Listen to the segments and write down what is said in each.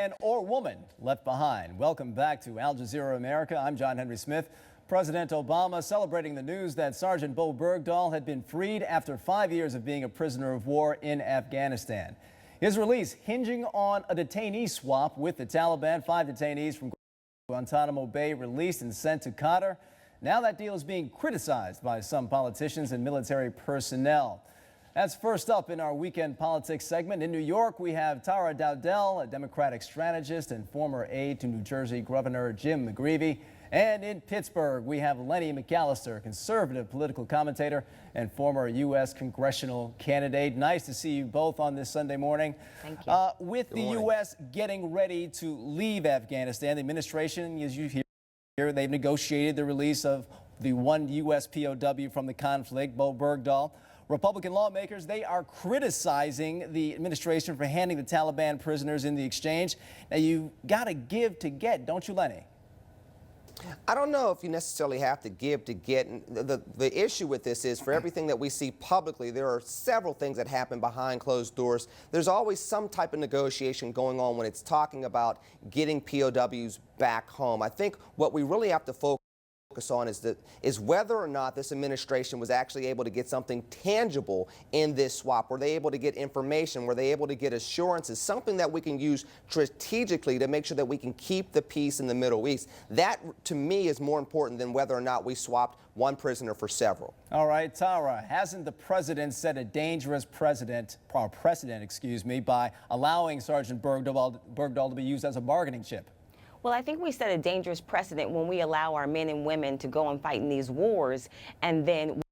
man or woman left behind. Welcome back to Al Jazeera America. I'm John Henry Smith. President Obama celebrating the news that Sergeant Bo Bergdahl had been freed after 5 years of being a prisoner of war in Afghanistan. His release hinging on a detainee swap with the Taliban. 5 detainees from Guantanamo Bay released and sent to Qatar. Now that deal is being criticized by some politicians and military personnel. That's first up in our weekend politics segment. In New York, we have Dowdell, a Democratic strategist and former aide to New Jersey Governor Jim McGreevey. And in Pittsburgh, we have Lenny McAllister, conservative political commentator and former U.S. congressional candidate. Nice to see you both on this Sunday morning. Thank you. With the U.S. getting ready to leave Afghanistan, the administration, as you hear, they've negotiated the release of the one U.S. POW from the conflict, Bo Bergdahl. Republican lawmakers, they are criticizing the administration for handing the Taliban prisoners in the exchange. Now, you've got to give to get, don't you, Lenny? I don't know if you necessarily have to give to get. The issue with this is, for everything that we see publicly, there are several things that happen behind closed doors. There's always some type of negotiation going on when it's talking about getting POWs back home. I think what we really have to focus on is whether or not this administration was actually able to get something tangible in this swap. Were they able to get information? Were they able to get assurances? Something that we can use strategically to make sure that we can keep the peace in the Middle East. That, to me, is more important than whether or not we swapped one prisoner for several. All right, Tara, hasn't the president set a dangerous precedent, by allowing Sergeant Bergdahl to be used as a bargaining chip? Well, I think we set a dangerous precedent when we allow our men and women to go and fight in these wars, and then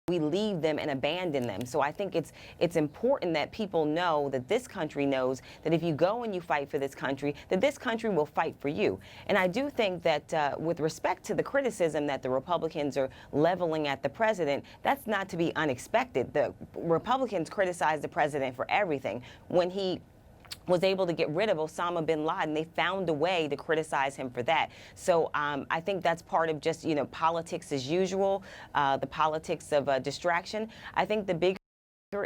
we leave them and abandon them. So I think it's important that people know, that this country knows, that if you go and you fight for this country, that this country will fight for you. And I do think that with respect to the criticism that the Republicans are leveling at the president, that's not to be unexpected. The Republicans criticize the president for everything. When he was able to get rid of Osama bin Laden, they found a way to criticize him for that. So I think that's part of just, politics as usual, the politics of distraction. I think the bigger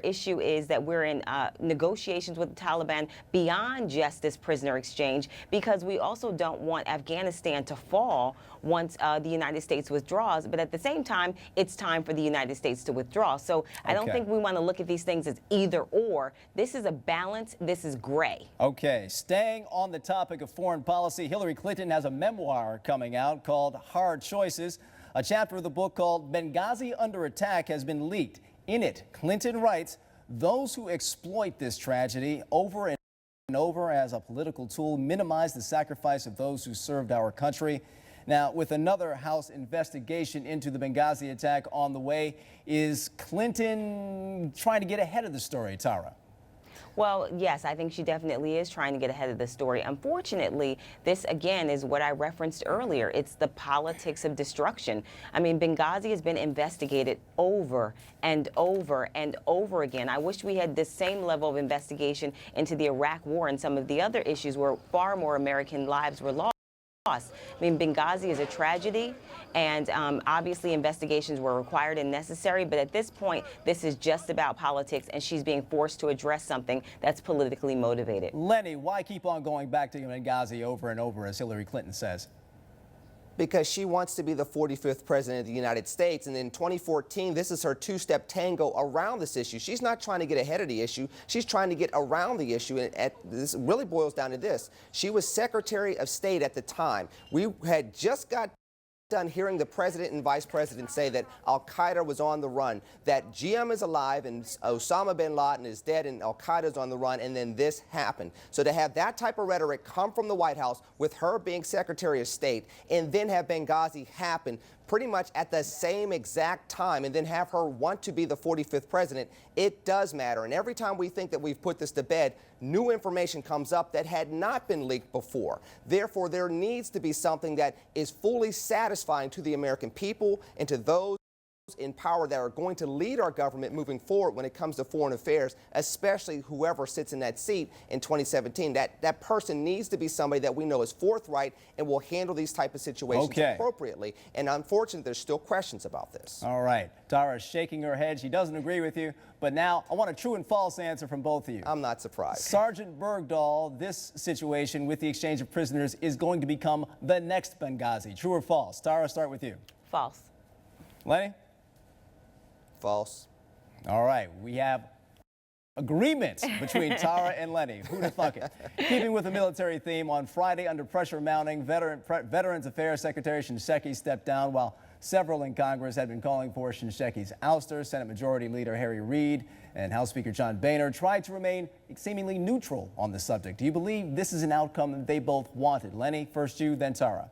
issue is that we're in negotiations with the Taliban beyond just this prisoner exchange, because we also don't want Afghanistan to fall once the United States withdraws. But at the same time, it's time for the United States to withdraw. So I don't think we want to look at these things as either or. This is a balance. This is gray. Okay, staying on the topic of foreign policy, Hillary Clinton has a memoir coming out called Hard Choices. A chapter of the book called Benghazi Under Attack has been leaked. In it, Clinton writes, those who exploit this tragedy over and over as a political tool minimize the sacrifice of those who served our country. Now, with another House investigation into the Benghazi attack on the way, is Clinton trying to get ahead of the story, Tara? Well, yes, I think she definitely is trying to get ahead of the story. Unfortunately, this, again, is what I referenced earlier. It's the politics of destruction. I mean, Benghazi has been investigated over and over and over again. I wish we had this same level of investigation into the Iraq War and some of the other issues where far more American lives were lost. I mean, Benghazi is a tragedy, and obviously investigations were required and necessary, but at this point, this is just about politics, and she's being forced to address something that's politically motivated. Lenny, why keep on going back to Benghazi over and over, as Hillary Clinton says? Because she wants to be the 45th president of the United States. And in 2014, this is her two-step tango around this issue. She's not trying to get ahead of the issue. She's trying to get around the issue. And this really boils down to this. She was Secretary of State at the time. We had just got done hearing the president and vice president say that al-Qaeda was on the run, that GM is alive and Osama bin Laden is dead and al-Qaeda is on the run, and then this happened. So to have that type of rhetoric come from the White House with her being Secretary of State, and then have Benghazi happen pretty much at the same exact time, and then have her want to be the 45th president, it does matter. And every time we think that we've put this to bed, new information comes up that had not been leaked before. Therefore, there needs to be something that is fully satisfying to the American people and to those in power that are going to lead our government moving forward when it comes to foreign affairs, especially whoever sits in that seat in 2017. That person needs to be somebody that we know is forthright and will handle these type of situations appropriately. And unfortunately, there's still questions about this. All right. Tara's shaking her head. She doesn't agree with you. But now I want a true and false answer from both of you. I'm not surprised. Sergeant Bergdahl, this situation with the exchange of prisoners is going to become the next Benghazi. True or false? Tara, start with you. False. Lenny? False. All right. We have agreement between Tara and Lenny. Who'd have thunk it? Keeping with the military theme, on Friday, under pressure mounting, Veterans Affairs Secretary Shinseki stepped down while several in Congress had been calling for Shinseki's ouster. Senate Majority Leader Harry Reid and House Speaker John Boehner tried to remain seemingly neutral on the subject. Do you believe this is an outcome that they both wanted? Lenny, first you, then Tara.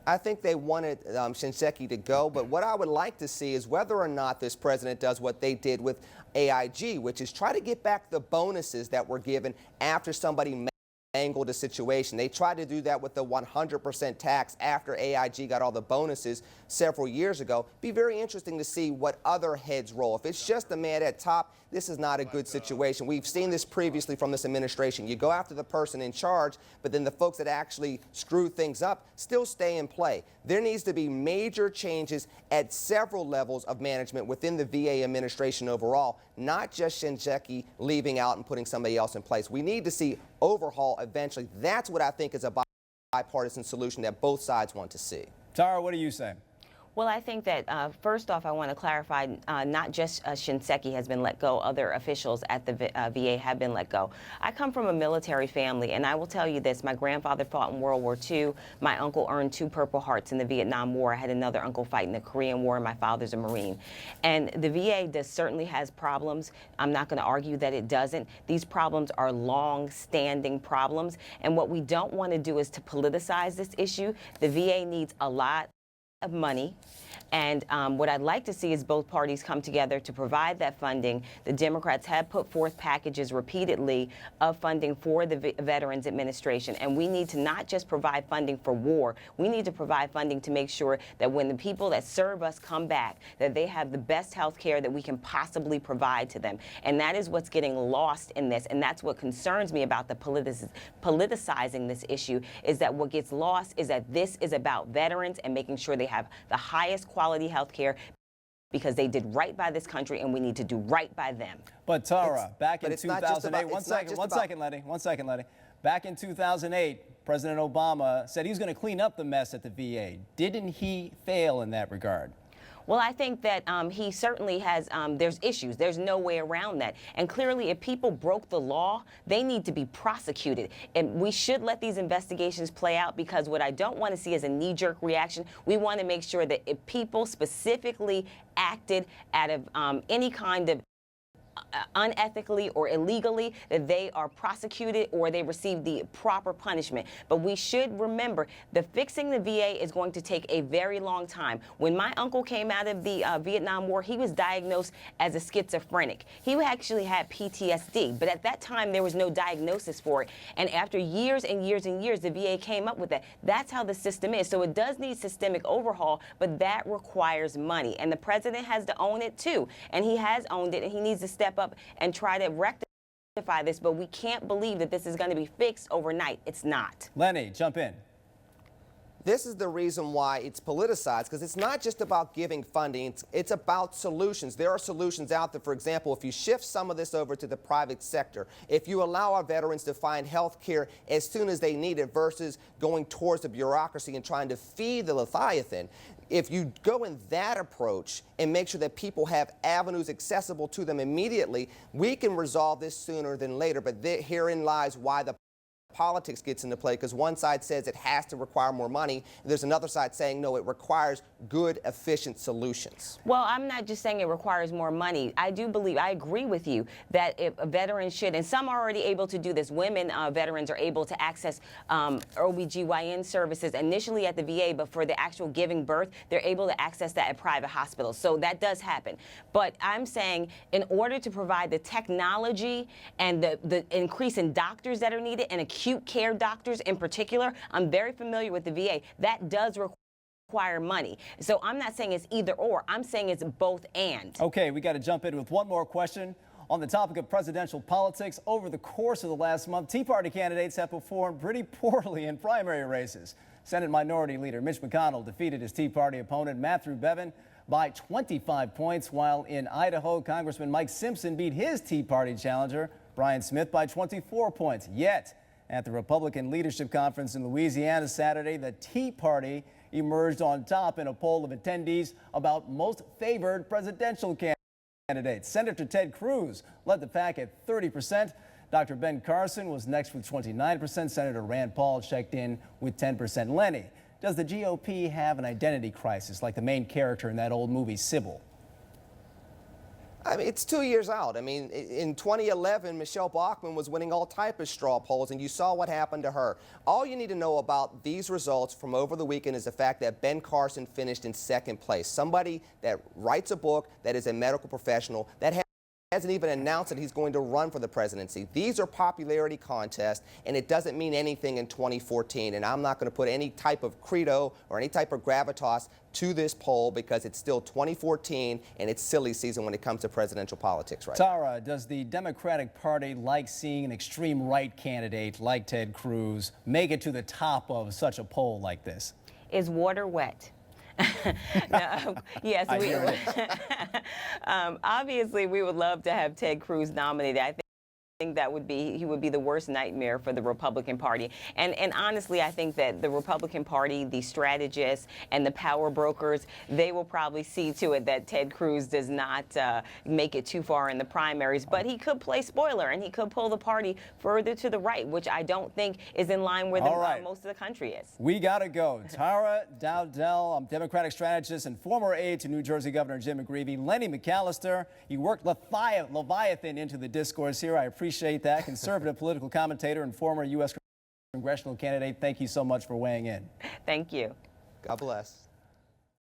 I think they wanted Shinseki to go, but what I would like to see is whether or not this president does what they did with AIG, which is try to get back the bonuses that were given after somebody mangled a situation. They tried to do that with the 100% tax after AIG got all the bonuses several years ago. Be very interesting to see what other heads roll. If it's just the man at top, this is not a good situation. We've seen this previously from this administration. You go after the person in charge, but then the folks that actually screw things up still stay in play. There needs to be major changes at several levels of management within the VA administration overall, not just Shinseki leaving out and putting somebody else in place. We need to see overhaul eventually. That's what I think is a bipartisan solution that both sides want to see. Tara, what do you say? Well, I think that first off, I want to clarify not just Shinseki has been let go, other officials at the VA have been let go. I come from a military family, and I will tell you this. My grandfather fought in World War II. My uncle earned 2 Purple Hearts in the Vietnam War. I had another uncle fight in the Korean War, and my father's a Marine. And the VA certainly has problems. I'm not going to argue that it doesn't. These problems are long-standing problems, and what we don't want to do is to politicize this issue. The VA needs a lot of money. And what I'd like to see is both parties come together to provide that funding. The Democrats have put forth packages repeatedly of funding for the Veterans Administration. And we need to not just provide funding for war. We need to provide funding to make sure that when the people that serve us come back, that they have the best health care that we can possibly provide to them. And that is what's getting lost in this. And that's what concerns me about the politicizing this issue, is that what gets lost is that this is about veterans and making sure they have the highest quality health care because they did right by this country, and we need to do right by them. But Tara, back in 2008, one second, Lenny. Back in 2008, President Obama said he was going to clean up the mess at the VA. Didn't he fail in that regard? Well, I think that he certainly has, there's issues. There's no way around that. And clearly, if people broke the law, they need to be prosecuted. And we should let these investigations play out, because what I don't want to see is a knee-jerk reaction. We want to make sure that if people specifically acted out of any kind of unethically or illegally, that they are prosecuted or they receive the proper punishment. But we should remember that fixing the VA is going to take a very long time. When my uncle came out of the Vietnam War, he was diagnosed as a schizophrenic. He actually had PTSD, but at that time there was no diagnosis for it. And after years and years and years, the VA came up with that. That's how the system is. So it does need systemic overhaul, but that requires money. And the president has to own it too. And he has owned it, and he needs to step up and try to rectify this, but we can't believe that this is going to be fixed overnight. It's not. Lenny, jump in. This is the reason why it's politicized, because it's not just about giving funding, it's about solutions. There are solutions out there. For example, if you shift some of this over to the private sector, if you allow our veterans to find health care as soon as they need it versus going towards the bureaucracy and trying to feed the Leviathan, if you go in that approach and make sure that people have avenues accessible to them immediately, we can resolve this sooner than later. But herein lies why the politics gets into play, because one side says it has to require more money. There's another side saying, no, it requires good, efficient solutions. Well, I'm not just saying it requires more money. I do believe, I agree with you that if a veteran should, and some are already able to do this. Women veterans are able to access OBGYN services initially at the VA, but for the actual giving birth, they're able to access that at private hospitals. So that does happen. But I'm saying in order to provide the technology and the increase in doctors that are needed, and acute care doctors in particular, I'm very familiar with the VA, that does require money. So I'm not saying it's either or. I'm saying it's both and. Okay, we got to jump in with one more question. On the topic of presidential politics, over the course of the last month, Tea Party candidates have performed pretty poorly in primary races. Senate Minority Leader Mitch McConnell defeated his Tea Party opponent Matthew Bevin by 25 points, while in Idaho, Congressman Mike Simpson beat his Tea Party challenger Brian Smith by 24 points. Yet, at the Republican Leadership Conference in Louisiana Saturday, the Tea Party emerged on top in a poll of attendees about most favored presidential candidates. Senator Ted Cruz led the pack at 30%. Dr. Ben Carson was next with 29%. Senator Rand Paul checked in with 10%. Lenny, does the GOP have an identity crisis like the main character in that old movie, Sybil? I mean, it's 2 years out. I mean, in 2011, Michelle Bachmann was winning all type of straw polls, and you saw what happened to her. All you need to know about these results from over the weekend is the fact that Ben Carson finished in second place. Somebody that writes a book, that is a medical professional, that hasn't even announced that he's going to run for the presidency. These are popularity contests, and it doesn't mean anything in 2014. And I'm not going to put any type of credo or any type of gravitas to this poll because it's still 2014 and it's silly season when it comes to presidential politics right now. Tara, does the Democratic Party like seeing an extreme right candidate like Ted Cruz make it to the top of such a poll like this? Is water wet? No, yes, obviously we would love to have Ted Cruz nominated. I think that he would be the worst nightmare for the Republican Party. And honestly, I think that the Republican Party, the strategists and the power brokers, they will probably see to it that Ted Cruz does not make it too far in the primaries. But he could play spoiler and he could pull the party further to the right, which I don't think is in line where most of the country is. We got to go. Tara Dowdell, Democratic strategist and former aide to New Jersey Governor Jim McGreevey. Lenny McAllister, he worked Leviathan into the discourse here. I appreciate that. Conservative political commentator and former U.S. congressional candidate, thank you so much for weighing in. Thank you. God bless.